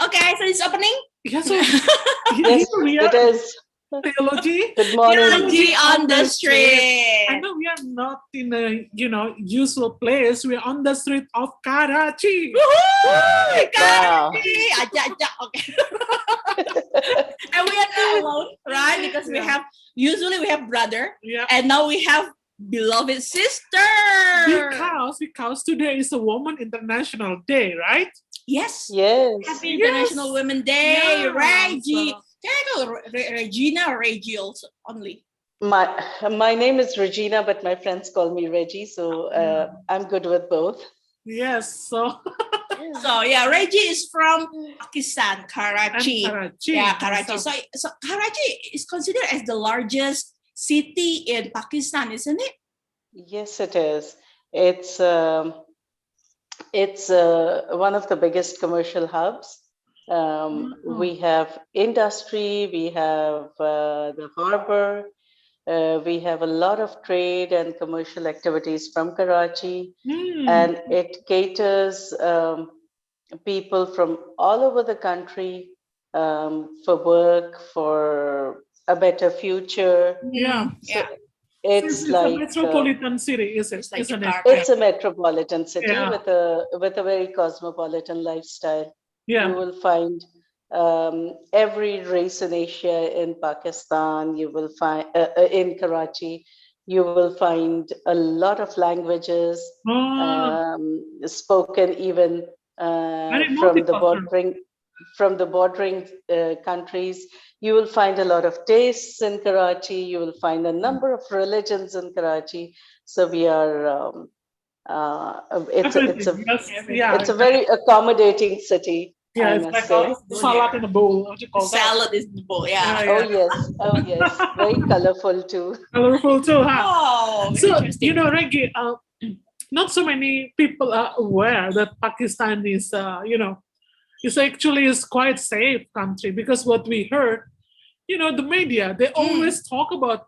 Okay, so it's opening. Yeah, so Yes, we are it is. theology. Good morning. Theology on the street. I know we are not in a usual place. We are on the street of Karachi. Woohoo! Wow. Karachi. Aja. Okay. And we are not alone, right? Because we have brother, and now we have beloved sister. Because today is a Woman International Day, right? Yes. Yes. Happy International Women's Day, Yeah, Reggie. so- Can I call Regina or Reggie also only? My name is Regina, but my friends call me Reggie, so I'm good with both. Yes. So So yeah, Reggie is from Pakistan, Karachi. Karachi. Yeah, Karachi. So Karachi is considered as the largest city in Pakistan, isn't it? Yes, it is. It's one of the biggest commercial hubs. We have industry, we have the harbor, we have a lot of trade and commercial activities from Karachi, and it caters people from all over the country for work, for a better future. Yeah. Yeah. It's a like metropolitan city, isn't It's like it? Jakarta. it's a metropolitan city Yeah. with a very cosmopolitan lifestyle. Yeah. You will find every race in Asia in Pakistan. You will find in Karachi. You will find a lot of languages spoken even from the bordering countries. You will find a lot of tastes in Karachi. You will find a number of religions in Karachi. So we are. It's a very accommodating city. Yeah, I it's must like say. salad in a bowl. What do you call that? Salad is the bowl, yeah. Oh yes, very colorful too. Colorful too, huh? Oh, So interesting. Reggie, not so many people are aware that Pakistan is, is actually is quite safe country, because what we heard, the media, they always talk about,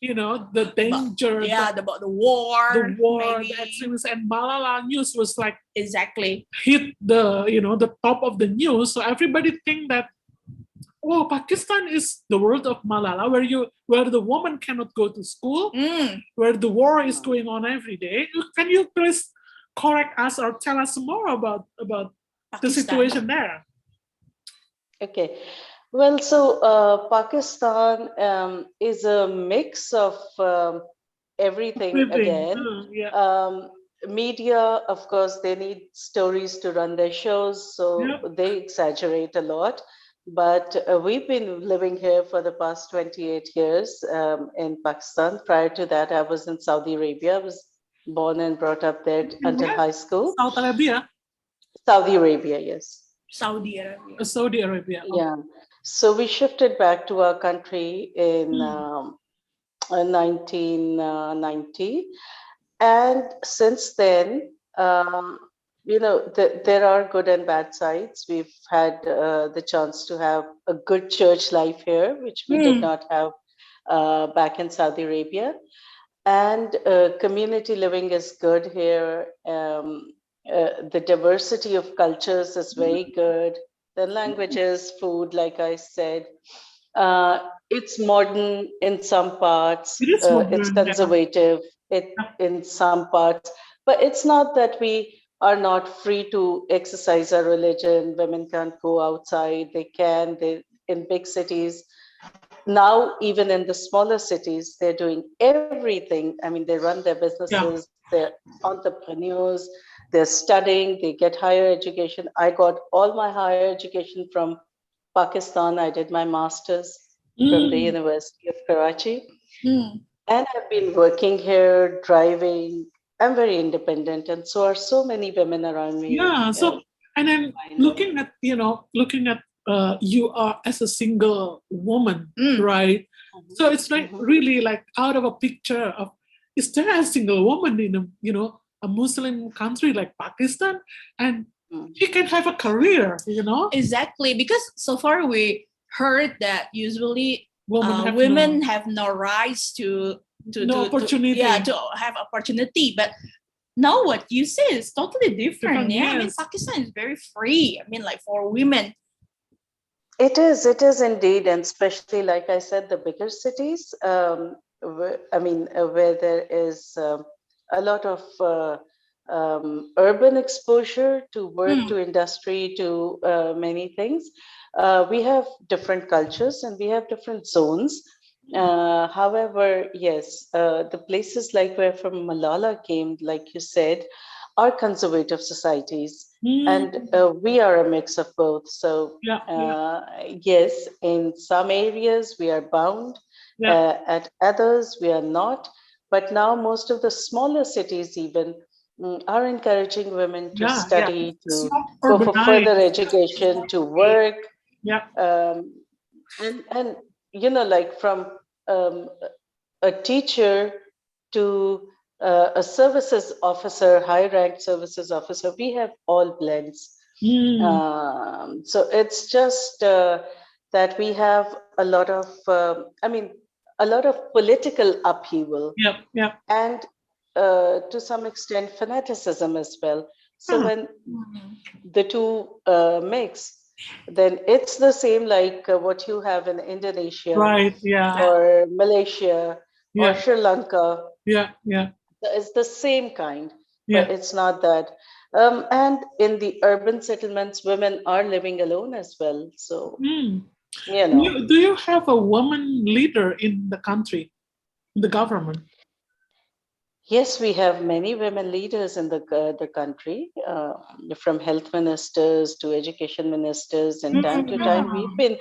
the danger, about the war, the extremism, and Malala news was like exactly hit the top of the news, so everybody think that Pakistan is the world of Malala, where the woman cannot go to school, where the war is going on every day. Can you please correct us or tell us more about the situation there? Okay. Well, so Pakistan is a mix of everything again. Media, of course, they need stories to run their shows, so they exaggerate a lot. But we've been living here for the past 28 years in Pakistan. Prior to that, I was in Saudi Arabia. I was born and brought up there until high school. Saudi Arabia? Saudi Arabia, yes. Saudi Arabia. Saudi Arabia. Yeah. So we shifted back to our country in 1990. And since then, there are good and bad sides. We've had the chance to have a good church life here, which we did not have back in Saudi Arabia. And community living is good here. The diversity of cultures is very good. The languages, food, like I said. It's modern in some parts. It's conservative in some parts. But it's not that we are not free to exercise our religion. Women can't go outside. They can. In big cities. Now, even in the smaller cities, they're doing everything. I mean, they run their businesses. They're entrepreneurs. They're studying. They get higher education. I got all my higher education from Pakistan. I did my master's from the University of Karachi. And I've been working here, driving. I'm very independent, and so are so many women around me. Yeah. So, and then looking at you are as a single woman, right? So it's like really like out of a picture of, is there a single woman in a Muslim country like Pakistan, and she can have a career, Exactly, because so far we heard that usually women have no rights to opportunity. To have opportunity, but now what you say is totally different. Yeah, I mean, yes. Pakistan is very free. I mean, like for women. It is indeed, and especially, like I said, the bigger cities. Where there is a lot of urban exposure to work, to industry, to many things. We have different cultures and we have different zones. However, yes, the places like where from Malala came, like you said, are conservative societies. And we are a mix of both. So, yes, in some areas we are bound, at others we are not. But now most of the smaller cities even are encouraging women to study, to go for further education, to work. And like from a teacher to a services officer, high-ranked services officer, we have all blends. So it's just that we have a lot of, a lot of political upheaval, and to some extent fanaticism as well. So when the two mix, then it's the same like what you have in Indonesia, or Malaysia, or Sri Lanka. It's the same kind, but it's not that. And in the urban settlements, women are living alone as well. So, Do you have a woman leader in the country, in the government? Yes, we have many women leaders in the country, from health ministers to education ministers, and time to time we've been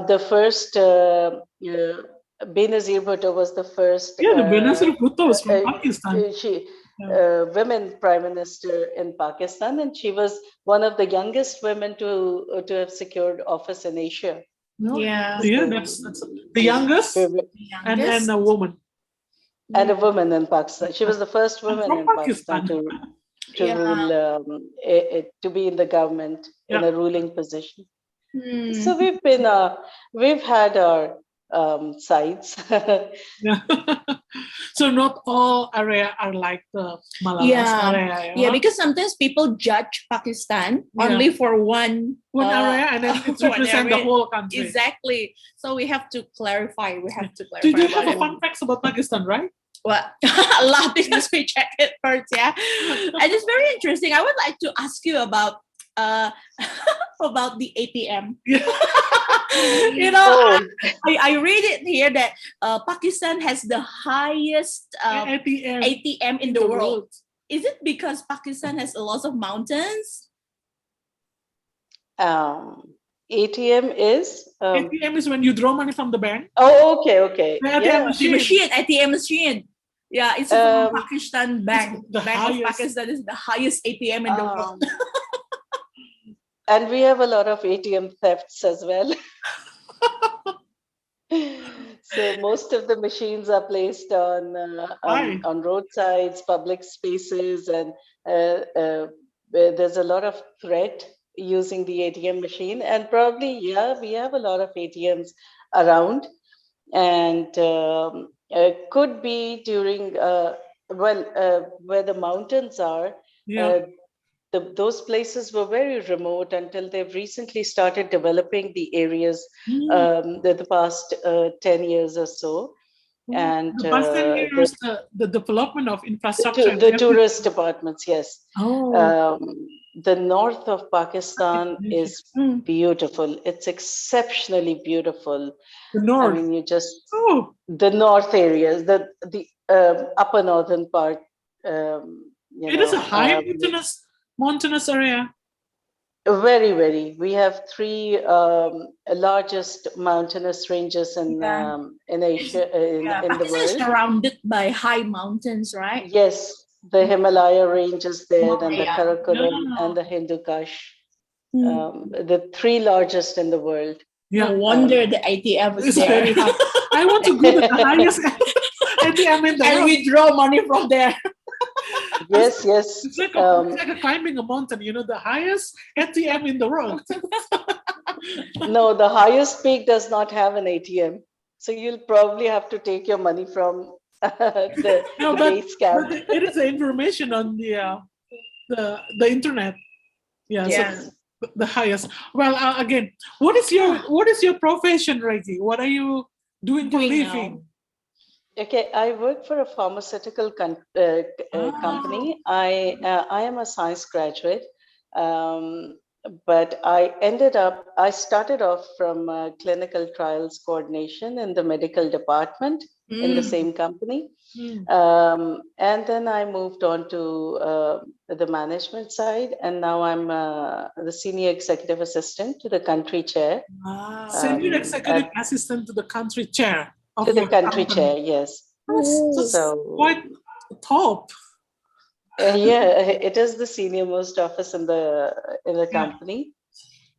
the first. Benazir Bhutto was the first. Benazir Bhutto was from Pakistan. Women prime minister in Pakistan, and she was one of the youngest women to have secured office in Asia. That's the youngest, and a woman. And a woman in Pakistan. She was the first woman in Pakistan to rule, to be in the government in a ruling position. So we've had our sides. So not all area are like the Malala's area. Yeah, because sometimes people judge Pakistan only for one area, and then it represents the whole country. Exactly. So we have to clarify. Did you have a fun facts about Pakistan, right? Well, a lot, because we check it first, and it's very interesting. I would like to ask you about about the ATM. I read it here that Pakistan has the highest ATM in the world. Is it because Pakistan has a lot of mountains? ATM is ATM is when you draw money from the bank. Oh, okay. ATM machine. Yeah, it's from Pakistan Bank. The Bank of Pakistan is the highest ATM in the world. And we have a lot of ATM thefts as well. So most of the machines are placed on roadsides, public spaces, and there's a lot of threat using the ATM machine. And probably, we have a lot of ATMs around, and could be during where the mountains are. Those places were very remote until they've recently started developing the areas the past 10 years or so. And the past 10 years, the development of infrastructure. The tourist departments, yes. The north of Pakistan is beautiful. It's exceptionally beautiful. The north. I mean, the north areas, the upper northern part. It is a high mountainous area. Very, very. We have 3 largest mountainous ranges in Asia, in the world. Pakistan is surrounded by high mountains, right? Yes, the Himalaya ranges there, and the Karakoram and the Hindu Kush. The 3 largest in the world. No wonder the ATM is there. Very high. I want to go to the highest ATM in the world. And withdraw money from there. Yes. It's like a climbing a mountain, the highest ATM in the world. No, the highest peak does not have an ATM. So you'll probably have to take your money from No, the base camp. but it is the information on the internet. Yeah, Yes. so the highest. Well, again, what is your profession, Reggie? What are you doing for living? Okay, I work for a pharmaceutical company. I am a science graduate, but I started off from clinical trials coordination in the medical department in the same company. And then I moved on to the management side, and now I'm the senior executive assistant to the country chair. Senior executive assistant to the country chair. To the country chair, yes. So quite top. Yeah, it is the senior most office in the company,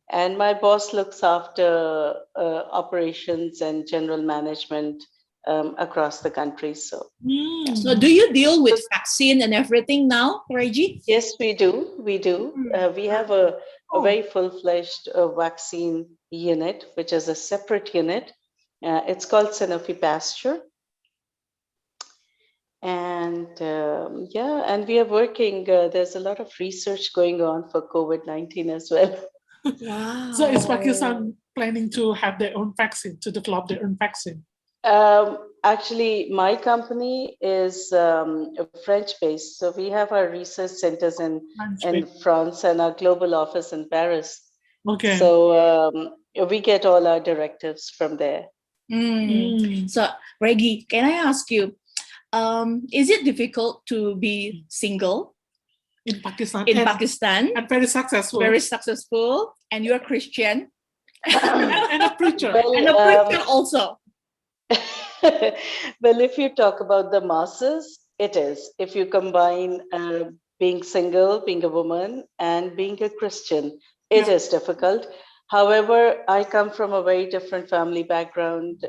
and my boss looks after operations and general management across the country. So do you deal with vaccine and everything now, Reggie? Yes, we do. We do. We have a very full-fledged vaccine unit, which is a separate unit. It's called Sanofi Pasteur. And and we are working, there's a lot of research going on for COVID-19 as well. Wow. So is Pakistan planning to have their own vaccine, to develop their own vaccine? Actually, my company is French-based. So we have our research centers in France and our global office in Paris. Okay. So we get all our directives from there. So, Reggie, can I ask you, is it difficult to be single in Pakistan? And very successful. Very successful, and you're Christian, and a preacher, and a preacher also. Well, if you talk about the masses, it is. If you combine being single, being a woman, and being a Christian, it is difficult. However, I come from a very different family background.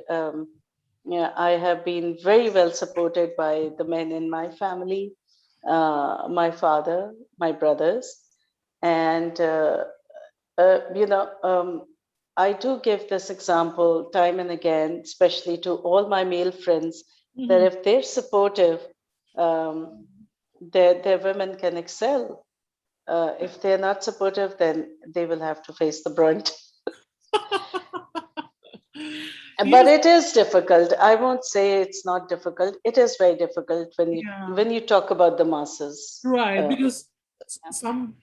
I have been very well supported by the men in my family, my father, my brothers, and I do give this example time and again, especially to all my male friends, that if they're supportive, their women can excel. If they're not supportive, then they will have to face the brunt. But it is difficult. I won't say it's not difficult. It is very difficult when you talk about the masses. Right, because some,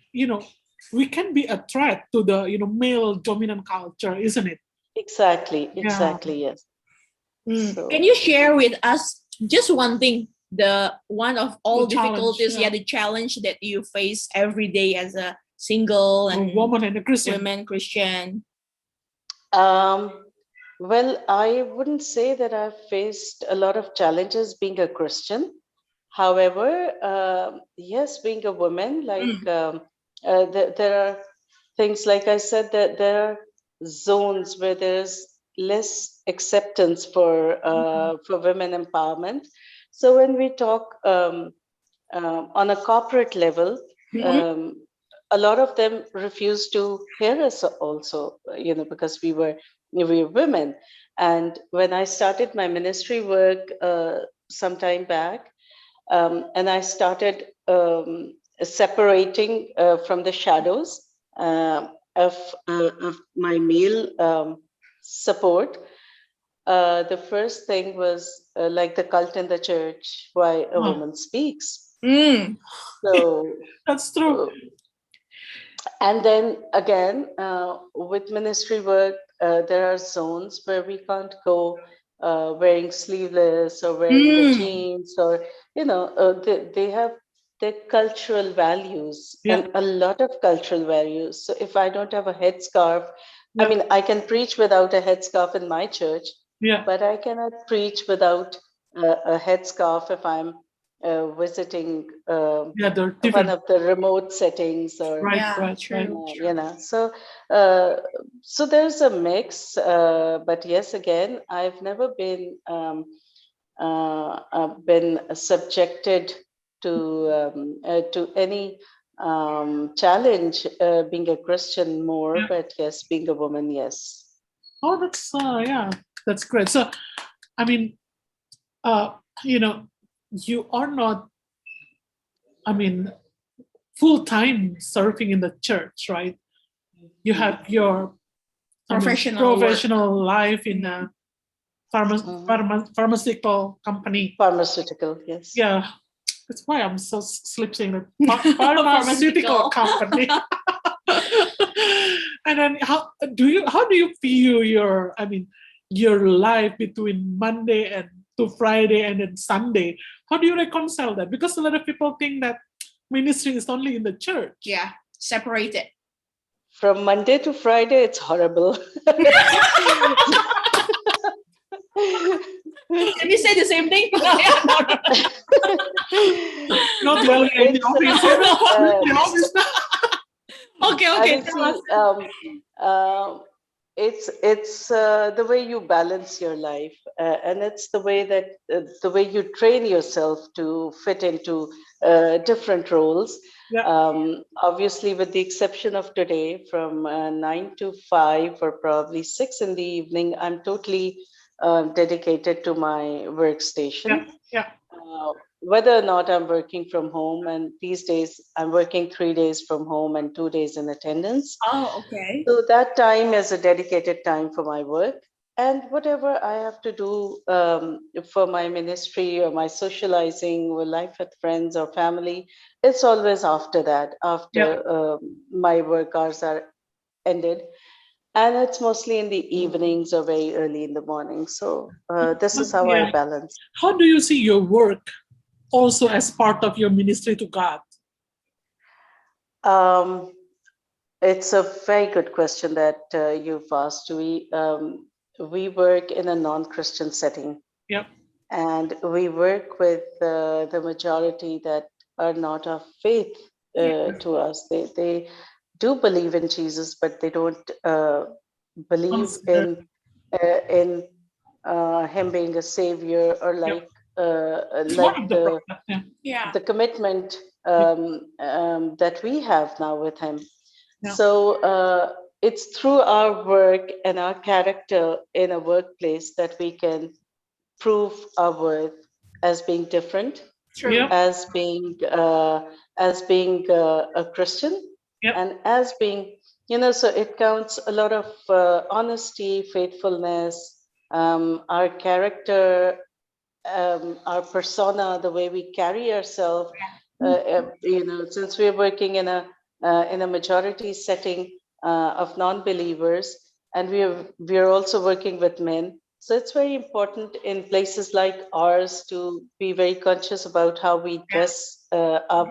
we can be a threat to the, male dominant culture, isn't it? Exactly, yes. So, can you share with us just one thing, one of all the difficulties, the challenge that you face every day as a single and woman and a Christian? Woman Christian. Well, I wouldn't say that I've faced a lot of challenges being a Christian. However, yes, being a woman, there are things, like I said, that there are zones where there's less acceptance for women empowerment. So when we talk on a corporate level, a lot of them refuse to hear us also, because we were women. And when I started my ministry work some time back, and I started separating from the shadows of my male support, the first thing was like the cult in the church, why a woman speaks. So that's true. And then again, with ministry work, there are zones where we can't go wearing sleeveless or wearing the jeans, or they have their cultural values and a lot of cultural values. So if I don't have a headscarf, I mean, I can preach without a headscarf in my church, but I cannot preach without a headscarf if I'm visiting one of the remote settings, or so there's a mix, but yes, again, I've never been subjected to any challenge being a Christian more, but yes, being a woman, yes. Oh, that's that's great. So I mean, you are not, I mean, full-time serving in the church, right? You have your professional life in a pharmaceutical company. Pharmaceutical, yes. Yeah, that's why I'm so sleeping the pharmaceutical company. And then how do you view your life between Monday to Friday and then Sunday? How do you reconcile that? Because a lot of people think that ministry is only in the church. Yeah, separated. From Monday to Friday, it's horrible. Can you say the same thing? Not well in the office. Okay. It's the way you balance your life, and it's the way that the way you train yourself to fit into different roles. Yeah. Obviously, with the exception of today, from 9 to 5 or probably 6 in the evening, I'm totally dedicated to my workstation. Yeah. Whether or not I'm working from home, and these days I'm working 3 days from home and 2 days in attendance. Oh, okay. So that time is a dedicated time for my work, and whatever I have to do for my ministry or my socializing or life with friends or family, it's always after that, after my work hours are ended. And it's mostly in the evenings or very early in the morning. So this is how I balance. How do you see your work also as part of your ministry to God? It's a very good question that you've asked. We work in a non-Christian setting. Yep. And we work with the majority that are not of faith to us. They do believe in Jesus, but they don't believe in him being a savior, or the commitment that we have now with him. Yeah. So it's through our work and our character in a workplace that we can prove our worth as being different, as being a Christian. Yep. And as being, so it counts a lot of honesty, faithfulness, our character, our persona, the way we carry ourselves. Since we're working in a majority setting of non-believers, and we're also working with men. So it's very important in places like ours to be very conscious about how we dress up,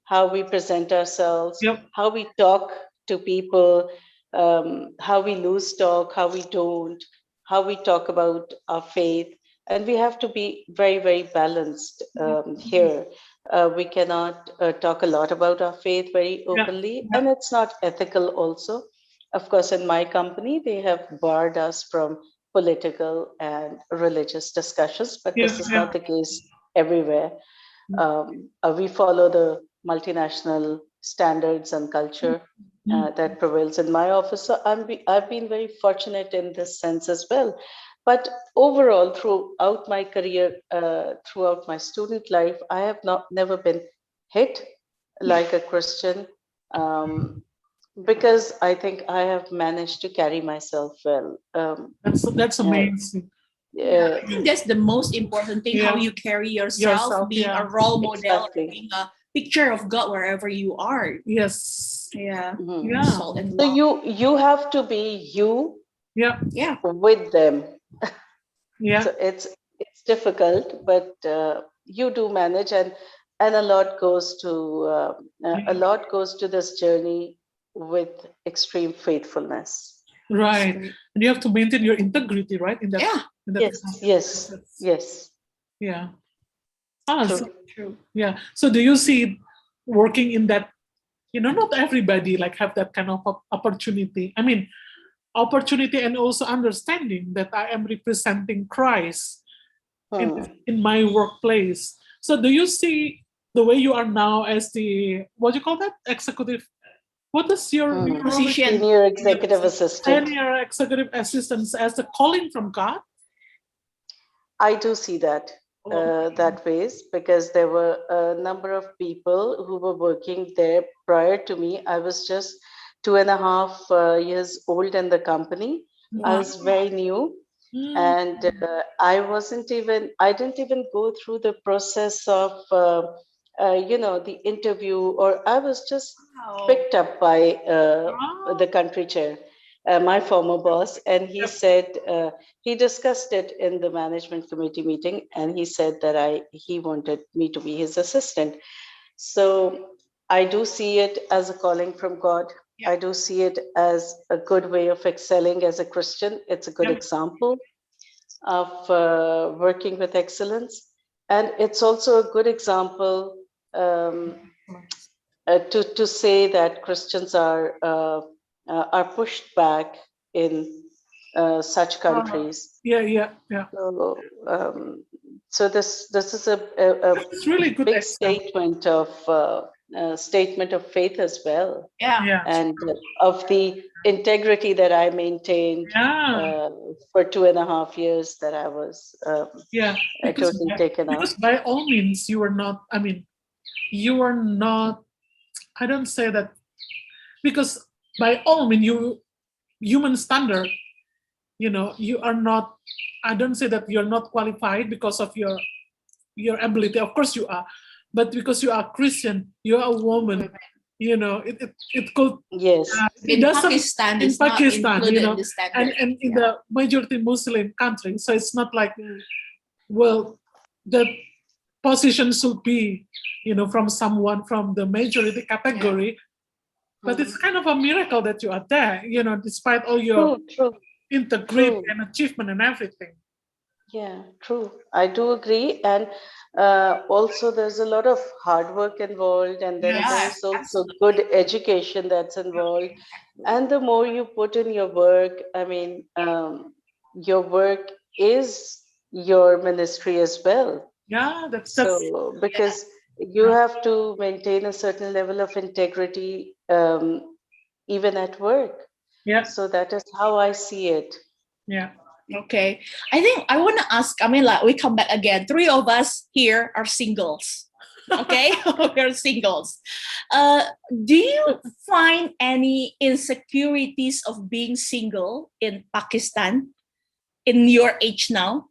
how we present ourselves, how we talk to people, how we lose talk, how we don't, how we talk about our faith. And we have to be very, very balanced here. We cannot talk a lot about our faith very openly, and it's not ethical also. Of course, in my company, they have barred us from political and religious discussions, but this is not the case everywhere. We follow the multinational standards and culture that prevails in my office. So I've been very fortunate in this sense as well. But overall, throughout my career, throughout my student life, I have never been hit like a Christian, because I think I have managed to carry myself well. That's amazing. I think that's the most important thing, how you carry yourself, being a role model, being a picture of God wherever you are. Yes. Yeah. Mm-hmm. Yeah. So you have to be you with them. Yeah. So it's difficult, but you do manage, and a lot goes to this journey with extreme faithfulness. Right. And you have to maintain your integrity, right? In that. Yes. Yeah. True. Yeah. So do you see working in that, not everybody have that kind of opportunity. I mean, opportunity and also understanding that I am representing Christ in my workplace. So do you see the way you are now as the, what do you call that? Executive? What is your position? Senior executive assistant. Senior executive assistant as a calling from God? I do see that. that ways, because there were a number of people who were working there prior to me. I was just 2.5 years old in the company. I was very new. And I didn't even go through the process of, the interview, or I was just picked up by the country chair, my former boss. And he said, he discussed it in the management committee meeting, and he said that he wanted me to be his assistant. So I do see it as a calling from God. I do see it as a good way of excelling as a Christian. It's a good example of working with excellence. And it's also a good example to say that Christians are pushed back in such countries. So this is a really good big statement of faith as well. And of the integrity that I maintained for 2.5 years that I was totally taken out. Because by all means, you are not, I don't say that, because by all means, human standard, you are not, I don't say that you're not qualified because of your ability. Of course you are, but because you are Christian, you are a woman. It could. Yes. In Pakistan, it's not included in the standard. And in the majority Muslim countries, so it's not like, well, the position should be, from someone from the majority category. But it's kind of a miracle that you are there, despite all your integrity and achievement and everything. Yeah, true. I do agree. And also there's a lot of hard work involved, and then there's also good education that's involved. And the more you put in your work, your work is your ministry as well. Yeah, that's so because you have to maintain a certain level of integrity even at work. Yeah. So that is how I see it. Yeah. Okay. I think I want to ask, we come back again. 3 of us here are singles. Okay? We're singles. Do you find any insecurities of being single in Pakistan in your age now?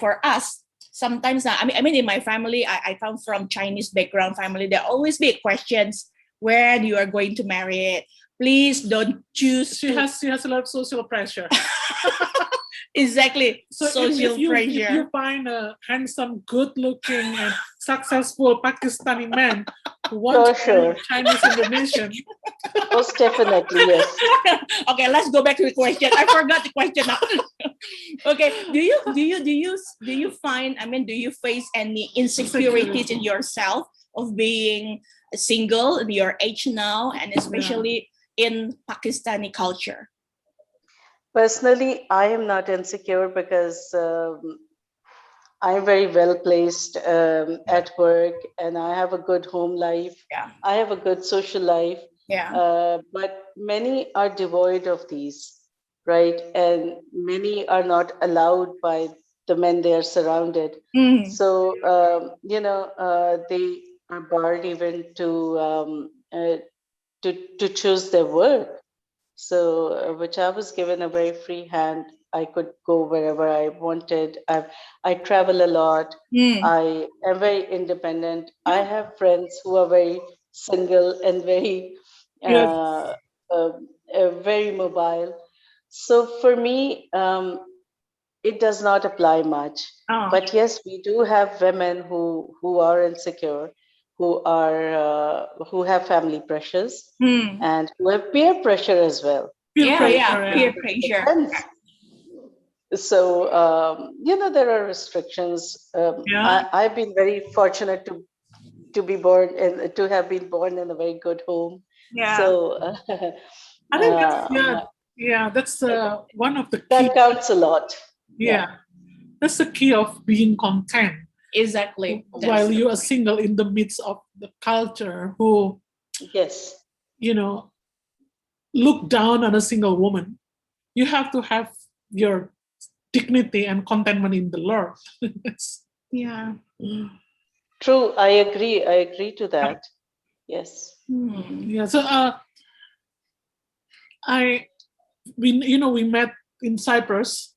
For us, sometimes, in my family, I come from Chinese background family. There always be questions when you are going to marry it. Please don't choose. She has a lot of social pressure. Exactly. So social pressure. If you find a handsome, good-looking, and successful Pakistani man who wants to be Chinese Indonesian, most definitely, yes. Okay, let's go back to the question. I forgot the question now. Okay, do you find? Do you face any insecurities in yourself of being single in your age now, and especially in Pakistani culture? Personally, I am not insecure because I'm very well placed at work, and I have a good home life. Yeah. I have a good social life. Yeah. But many are devoid of these, right? And many are not allowed by the men they are surrounded. So, they are barred even to choose their work. So, which I was given a very free hand. I could go wherever I wanted. I travel a lot. I am very independent. I have friends who are very single and very, very mobile. So for me, it does not apply much. But yes, we do have women who are insecure, who have family pressures, and who have peer pressure as well. Peer pressure. So there are restrictions. I've been very fortunate to be born and to have been born in a very good home. So I think that's one of the key. That counts a lot. Yeah. That's the key of being content. Exactly. While you are single in the midst of the culture who, look down on a single woman, you have to have your dignity and contentment in the Lord. Yeah. True, I agree to that. Yes. Yeah. So we met in Cyprus.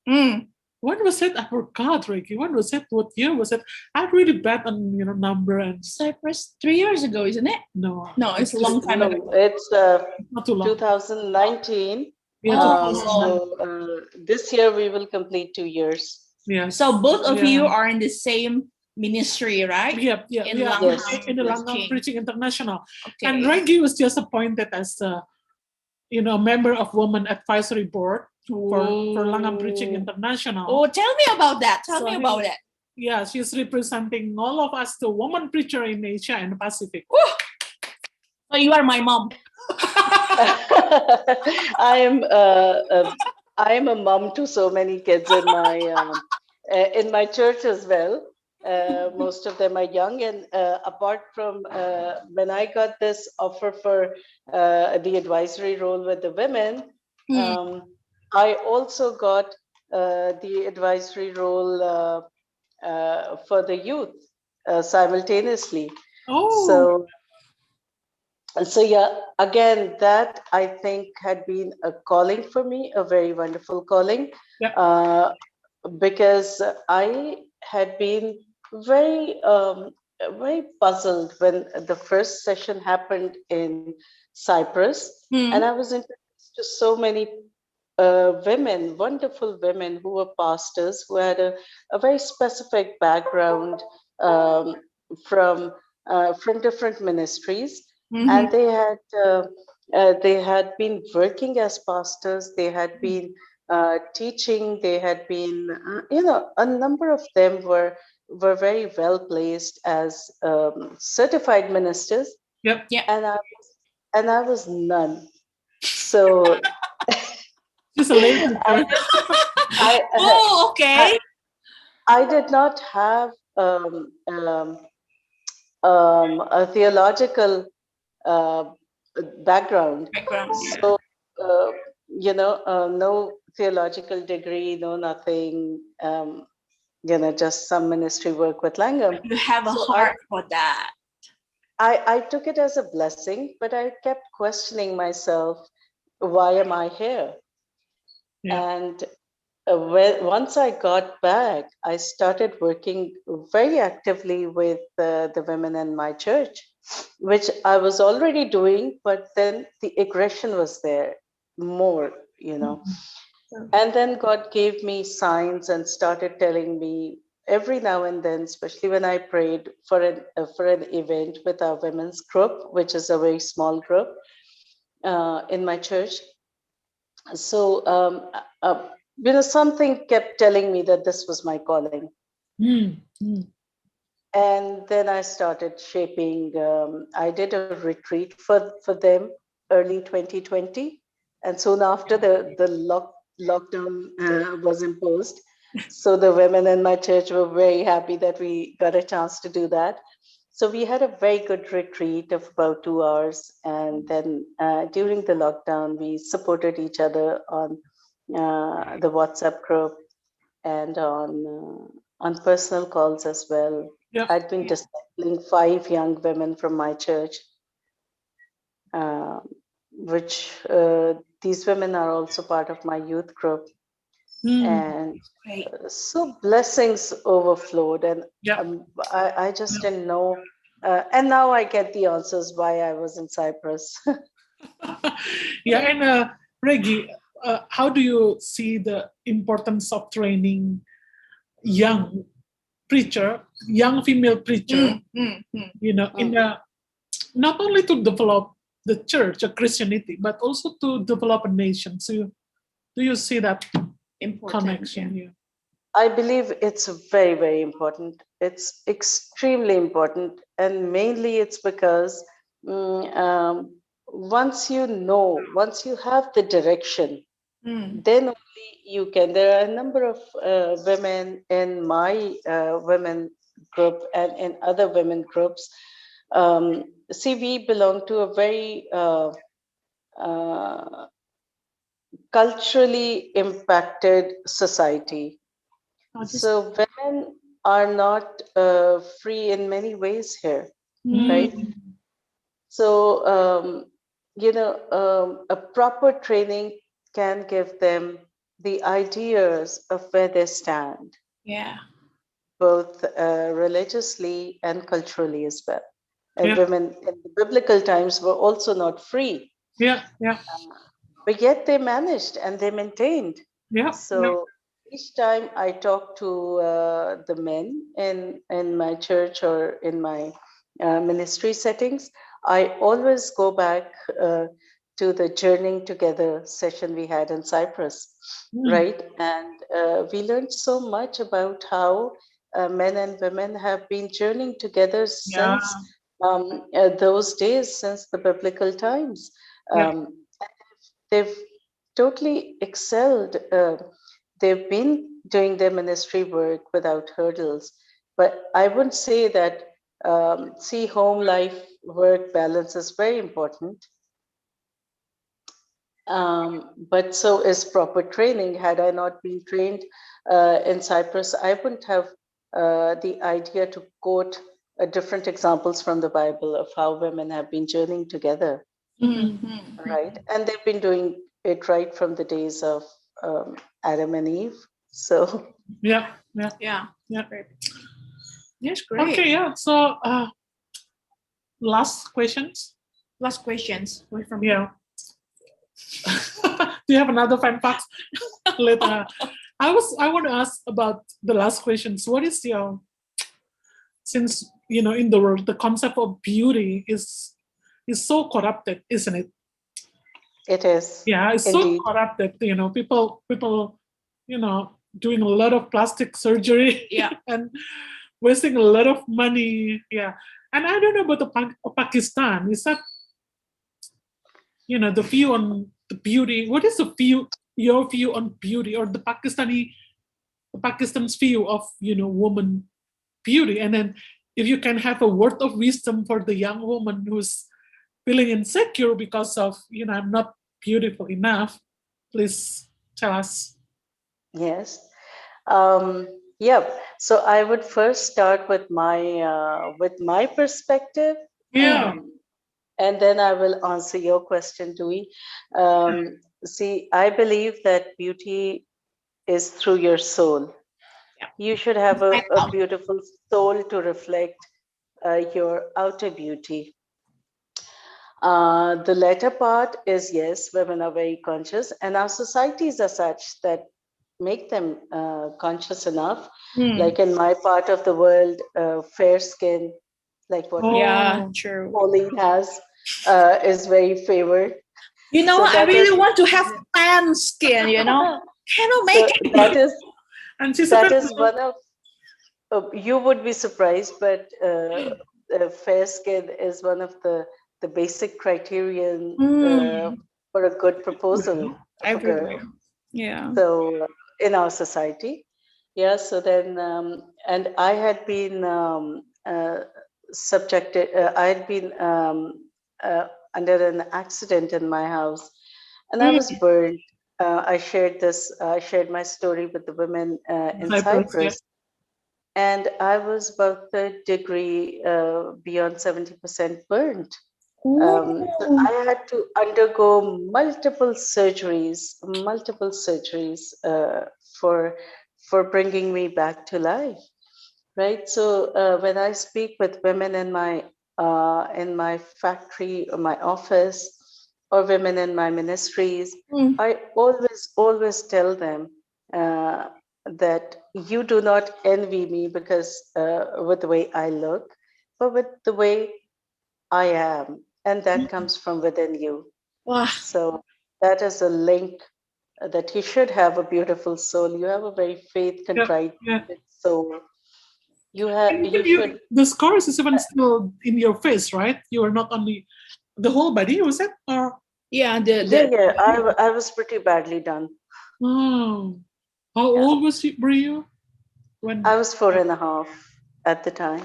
When was it? I forgot, Ricky. When was it? What year was it? I'm really bad on number and Cyprus 3 years ago, isn't it? no, it's a long time ago. It's not too long. 2019. Yeah, So this year we will complete 2 years. Yeah. So both of you are in the same ministry, right? Yeah. In In the Langham Preaching International. Okay. And Reggie was just appointed as a member of Women Advisory Board for Langham Preaching International. Oh, tell me about that. Tell me about it. Yeah, she's representing all of us, the woman preacher in Asia and the Pacific. So you are my mom. I am a mom to so many kids in my church as well. Most of them are young, and apart from when I got this offer for the advisory role with the women, I also got the advisory role for the youth simultaneously. So yeah, again, that I think had been a calling for me, a very wonderful calling, because I had been very puzzled when the first session happened in Cyprus, and I was introduced to so many women, wonderful women who were pastors, who had a very specific background from different ministries. And they had been working as pastors. They had been teaching. They had been, a number of them were very well placed as certified ministers. Yep. Yeah. And I was none. So she's a lady. Okay. I did not have a theological background. So, no theological degree, no nothing, just some ministry work with Langham. You have a heart for that. I took it as a blessing, but I kept questioning myself, why am I here? Yeah. And once I got back, I started working very actively with the women in my church, which I was already doing, but then the aggression was there more, And then God gave me signs and started telling me every now and then, especially when I prayed for an event with our women's group, which is a very small group in my church. So, something kept telling me that this was my calling. And then I started shaping. I did a retreat for them early 2020. And soon after, the lockdown was imposed. So the women in my church were very happy that we got a chance to do that. So we had a very good retreat of about 2 hours. And then during the lockdown, we supported each other on the WhatsApp group and on personal calls as well. Yep. I'd been discipling 5 young women from my church, which these women are also part of my youth group. And so blessings overflowed, and I just didn't know. And now I get the answers why I was in Cyprus. And Reggie, how do you see the importance of training young female preacher, in not only to develop the church, a Christianity, but also to develop a nation? So do you see that connection here? I believe it's very, very important. It's extremely important. And mainly it's because once you have the direction, then only you can. There are a number of women in my women group and in other women groups. See, we belong to a very culturally impacted society. So women are not free in many ways here, right? Mm. So, a proper training can give them the ideas of where they stand, Yeah. both religiously and culturally as well. And Yeah. women in the biblical times were also not free, Yeah. Yeah. but yet they managed and they maintained. Yeah. So each time I talk to the men in my church or in my ministry settings, I always go back to the journeying together session we had in Cyprus, Mm. right? And we learned so much about how men and women have been journeying together Yeah. since those days, since the biblical times. Yeah. They've totally excelled. They've been doing their ministry work without hurdles. But I would say that, see, home life work balance is very important. But so is proper training. Had I not been trained in Cyprus, I wouldn't have the idea to quote different examples from the Bible of how women have been journeying together, Mm-hmm. right? And they've been doing it right from the days of Adam and Eve. So, Yeah. Yeah. Yeah. Yeah. Great. Yes, great. Okay. Yeah. So, last questions. Last questions from Yeah. Do you have another fan fact? Later. I want to ask about the last questions. What is your, since in the world the concept of beauty is so corrupted, isn't it? it is. Yeah, it's Indeed. so corrupted. People doing a lot of plastic surgery. Yeah. And wasting a lot of money. Yeah, and I don't know about the Pakistan. Is that the view on the beauty? What is your view on beauty, or the Pakistan's view of woman beauty? And then if you can have a word of wisdom for the young woman who's feeling insecure because of I'm not beautiful enough, please tell us. Yes. Yeah. So I would first start with my perspective, Yeah. and then I will answer your question, Dewey. See, I believe that beauty is through your soul. Yeah. You should have Find a out. beautiful soul to reflect your outer beauty. The latter part is, yes, women are very conscious, and our societies are such that make them conscious enough. Like in my part of the world, fair skin, like what Yeah, Oh. true. Pauline has, is very favored. You know, So I that really is want to have tan skin, Cannot so make it. And she's that a is one of you would be surprised, but fair skin is one of the basic criterion for a good proposal of a girl. Everywhere. Yeah. So in our society, yeah. So then, and I had been subjected. I had been under an accident in my house, and I was burned. I shared this. I shared my story with the women in Cyprus, yeah. Cyprus, and I was about third degree, beyond 70% burnt. So I had to undergo multiple surgeries for bringing me back to life, right? So when I speak with women in my factory or my office, or women in my ministries, I always tell them that you do not envy me because with the way I look, but with the way I am, and that comes from within you. Wow. So that is a link that you should have a beautiful soul. You have a very faith contrite Yeah. soul. And You even should. the scars is even still in your face, right? You are not only the whole body, was it? Or Yeah, Yeah. I was pretty badly done. oh, how Yeah. old were you when? I was 4.5 at the time.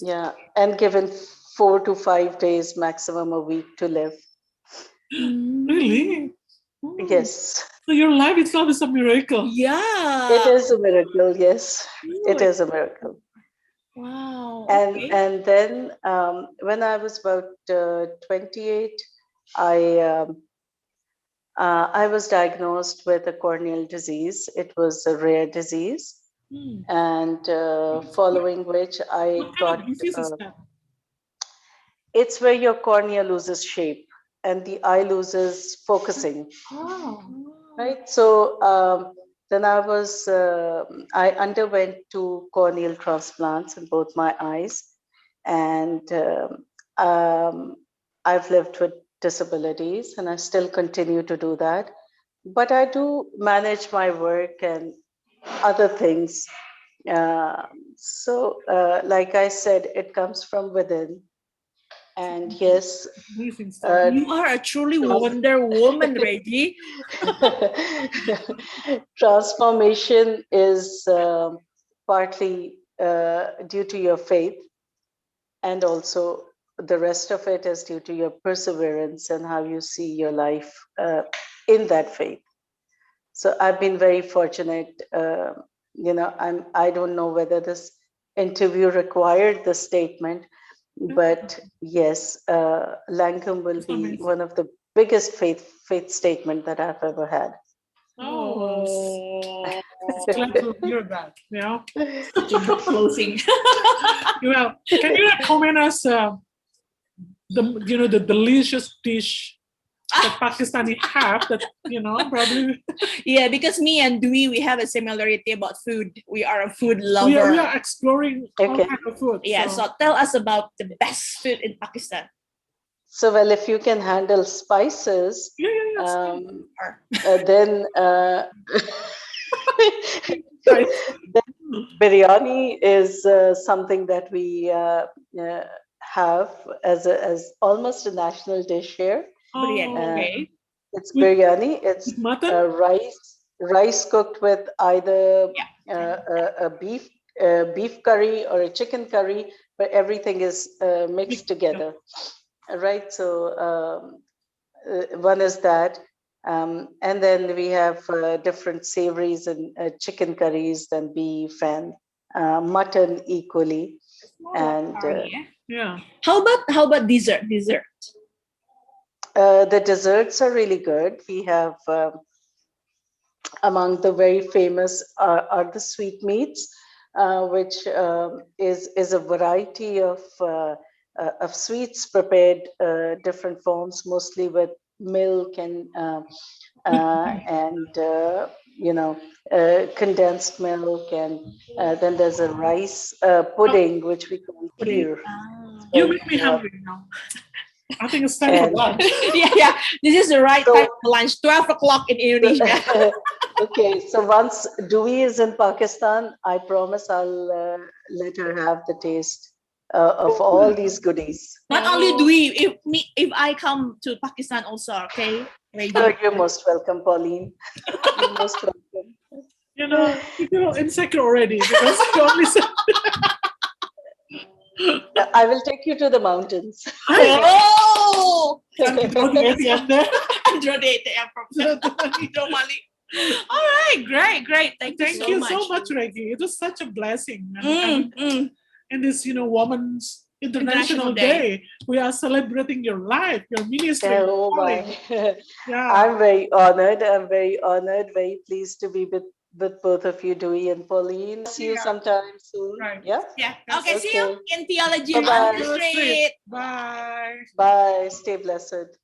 Yeah, and given 4 to 5 days maximum a week to live. Really? Oh. Yes. So your life itself is a miracle. Yeah. It is a miracle, yes. It is a miracle. Wow. And then when I was about 28, I was diagnosed with a corneal disease. It was a rare disease, and following which I What kind got. of disease is that? It's where your cornea loses shape and the eye loses focusing. Oh. Right. So then I underwent 2 corneal transplants in both my eyes, and I've lived with disabilities, and I still continue to do that. But I do manage my work and other things. Like I said, it comes from within. And yes, Amazing stuff. You are a truly Wonder Woman, Reggie. transformation is partly due to your faith, and also the rest of it is due to your perseverance and how you see your life in that faith. So I've been very fortunate. I don't know whether this interview required the statement, but yes, Langham will be amazing. one of the biggest faith statement that I've ever had. Oh, glad to hear that. Yeah. Such a good closing. Well, can you recommend us the delicious dish that Pakistani have that probably Yeah, because me and Dewey, we have a similarity about food. We are a food lover. we are exploring all Okay. kind of food. Yeah, so tell us about the best food in Pakistan. So, well, if you can handle spices, yeah. then Right. biryani is something that we have as almost a national dish here. Biryani, okay. It's With- biryani. It's with mutton? rice cooked with either a beef curry or a chicken curry, but everything is mixed together. Right. So one is that. And then we have different savories and chicken curries, then beef and mutton equally. And Yeah. How about dessert? the desserts are really good. We have among the very famous are the sweetmeats, which is a variety of sweets prepared different forms, mostly with milk and condensed milk, and then there's a rice pudding which we call kheer. You make me hungry now. I think it's time for lunch. yeah. This is the right time for lunch. 12 o'clock in Indonesia. Okay, so once Dewey is in Pakistan, I promise I'll let her have the taste of all these goodies. Not only Dewey, if I come to Pakistan also, okay? You're most welcome, Pauline. You're most welcome. You feel insecure already because you only said. I will take you to the mountains. Oh! Bagi Anda. All right, great. Thank you so much, Reggie. It was such a blessing. And this, Women's International Day, we are celebrating your life, your ministry. Oh my! Yeah. I'm very honored. Very pleased to be with both of you, Dewey and Pauline. See you sometime soon. Right. Yeah. Okay, see you in Theology Bye-bye. on the Street. Bye. Bye. Stay blessed.